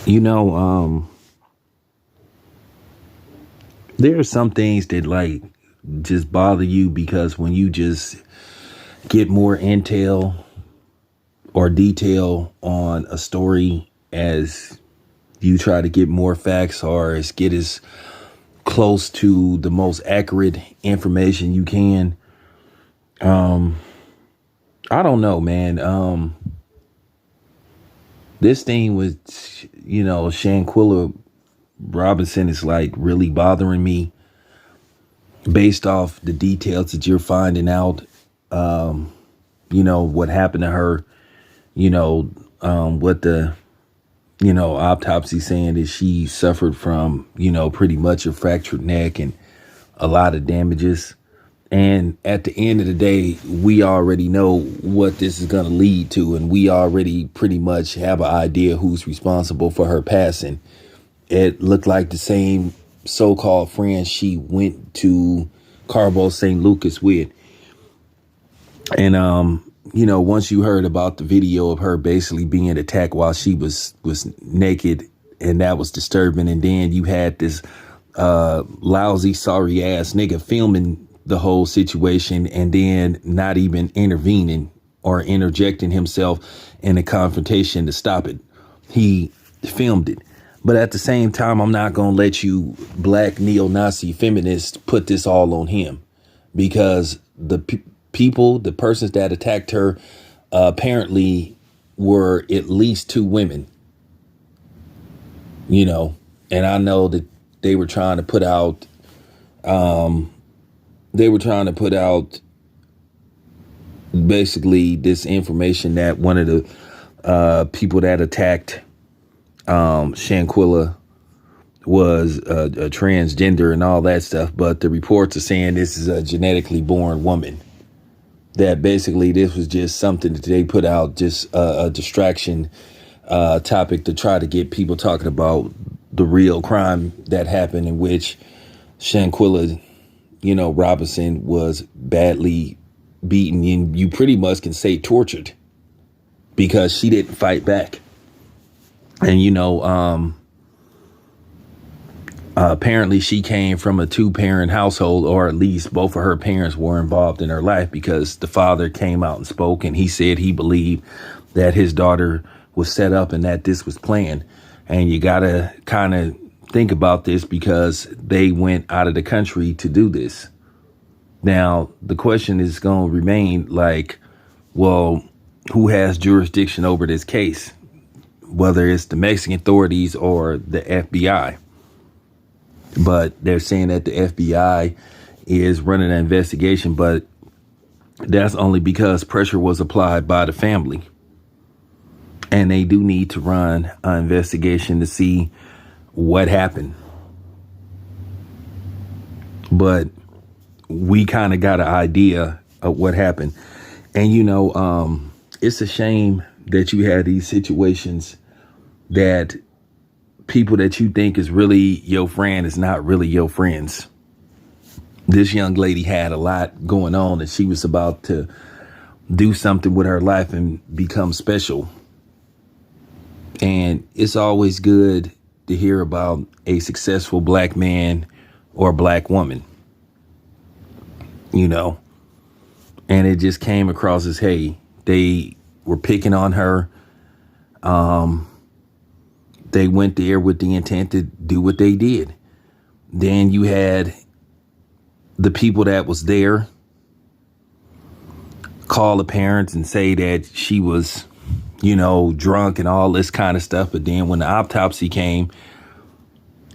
You know, there are some things that like just bother you because when you just get more intel or detail on a story as you try to get more facts or get as close to the most accurate information you can. I don't know, man. This thing with, Shanquilla Robinson is like really bothering me based off the details that you're finding out. What happened to her, what the, autopsy saying that she suffered from, pretty much a fractured neck and a lot of damages. And at the end of the day, we already know what this is going to lead to. And we already pretty much have an idea who's responsible for her passing. It looked like the same so-called friend she went to Cabo St. Lucas with. And, once you heard about the video of her basically being attacked while she was naked, and that was disturbing. And then you had this lousy, sorry ass nigga filming the whole situation and then not even intervening or interjecting himself in a confrontation to stop it. He filmed it. But at the same time, I'm not going to let you black neo-Nazi feminists put this all on him, because the the persons that attacked her apparently were at least two women, and I know that they were trying to put out basically this information that one of the people that attacked Shanquilla was a transgender and all that stuff. But the reports are saying this is a genetically born woman, that basically this was just something that they put out, just a distraction topic to try to get people talking about the real crime that happened, in which Shanquilla, Robinson was badly beaten, and you pretty much can say tortured, because she didn't fight back. And, apparently she came from a two-parent household, or at least both of her parents were involved in her life, because the father came out and spoke, and he said he believed that his daughter was set up and that this was planned. And you got to kind of think about this, because they went out of the country to do this. Now, the question is going to remain like, well, who has jurisdiction over this case? Whether it's the Mexican authorities or the FBI. But they're saying that the FBI is running an investigation, but that's only because pressure was applied by the family. And they do need to run an investigation to see what happened. But we kind of got an idea of what happened. And, it's a shame that you had these situations that people that you think is really your friend is not really your friends. This young lady had a lot going on, and she was about to do something with her life and become special. And it's always good to hear about a successful black man or black woman, and it just came across as, hey, they were picking on her. They went there with the intent to do what they did. Then you had the people that was there call the parents and say that she was, drunk and all this kind of stuff. But then when the autopsy came,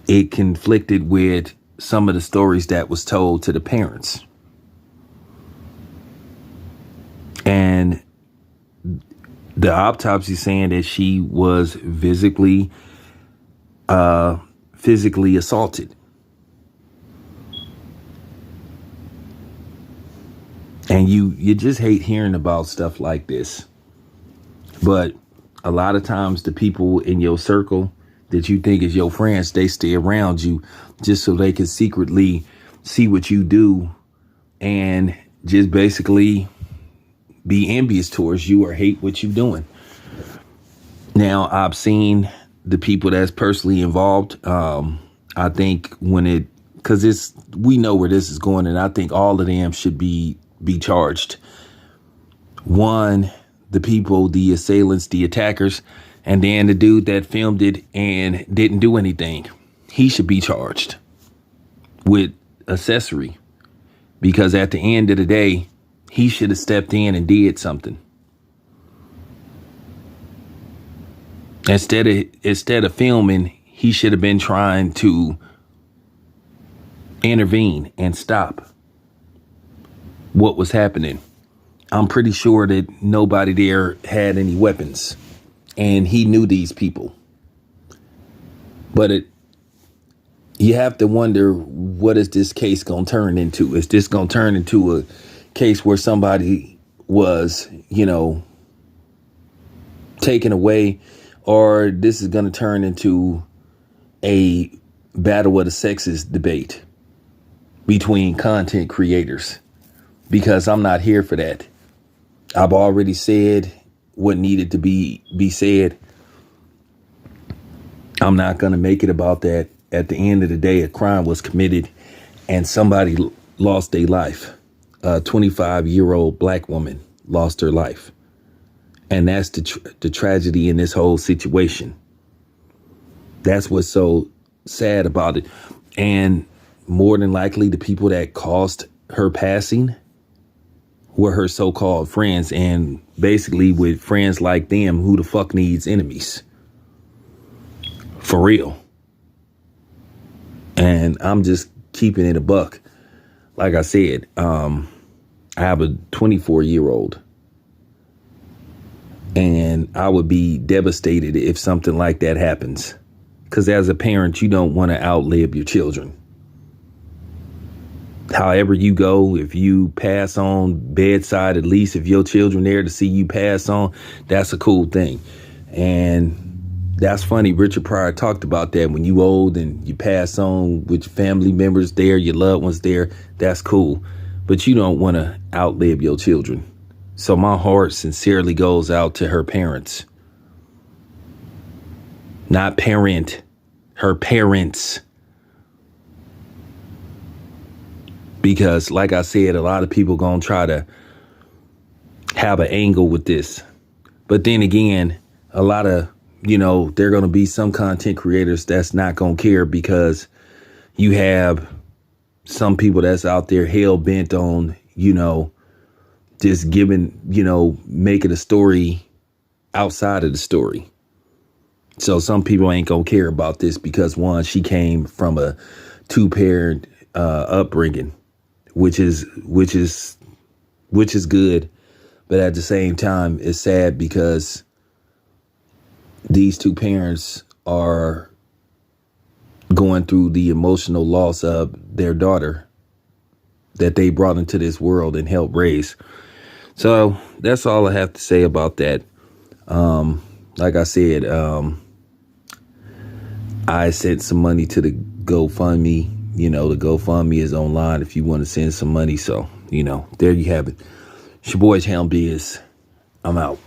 it conflicted with some of the stories that was told to the parents. And the autopsy saying that she was physically assaulted. And you just hate hearing about stuff like this. But a lot of times the people in your circle that you think is your friends, they stay around you just so they can secretly see what you do and just basically be envious towards you or hate what you're doing. Now, I've seen the people that's personally involved. I think because we know where this is going, and I think all of them should be charged. One, the people, the assailants, the attackers, and then the dude that filmed it and didn't do anything. He should be charged with accessory, because at the end of the day, he should have stepped in and did something. Instead of filming, he should have been trying to intervene and stop what was happening. I'm pretty sure that nobody there had any weapons, and he knew these people. But you have to wonder, what is this case going to turn into? Is this going to turn into a case where somebody was, taken away, or this is going to turn into a battle of the sexes debate between content creators? Because I'm not here for that. I've already said what needed to be said. I'm not going to make it about that. At the end of the day, a crime was committed and somebody lost their life. A 25-year-old black woman lost her life. And that's the tragedy in this whole situation. That's what's so sad about it. And more than likely, the people that caused her passing were her so-called friends. And basically, with friends like them, who the fuck needs enemies? For real. And I'm just keeping it a buck. Like I said, I have a 24-year-old. And I would be devastated if something like that happens. Because as a parent, you don't want to outlive your children. However you go, if you pass on bedside, at least if your children there to see you pass on, that's a cool thing. And that's funny. Richard Pryor talked about that. When you old and you pass on with your family members there, your loved ones there, that's cool. But you don't want to outlive your children. So my heart sincerely goes out to her parents. Not parent, her parents. Because like I said, a lot of people gonna try to have an angle with this. But then again, a lot of, there are gonna be some content creators that's not gonna care, because you have some people that's out there hell bent on, just giving, making a story outside of the story. So some people ain't gonna care about this because, one, she came from a 2-parent upbringing, which is good. But at the same time, it's sad because these 2 parents are going through the emotional loss of their daughter that they brought into this world and helped raise. So that's all I have to say about that. Like I said, I sent some money to the GoFundMe. The GoFundMe is online if you want to send some money. So, there you have it. It's your boy, Ham Biz. I'm out.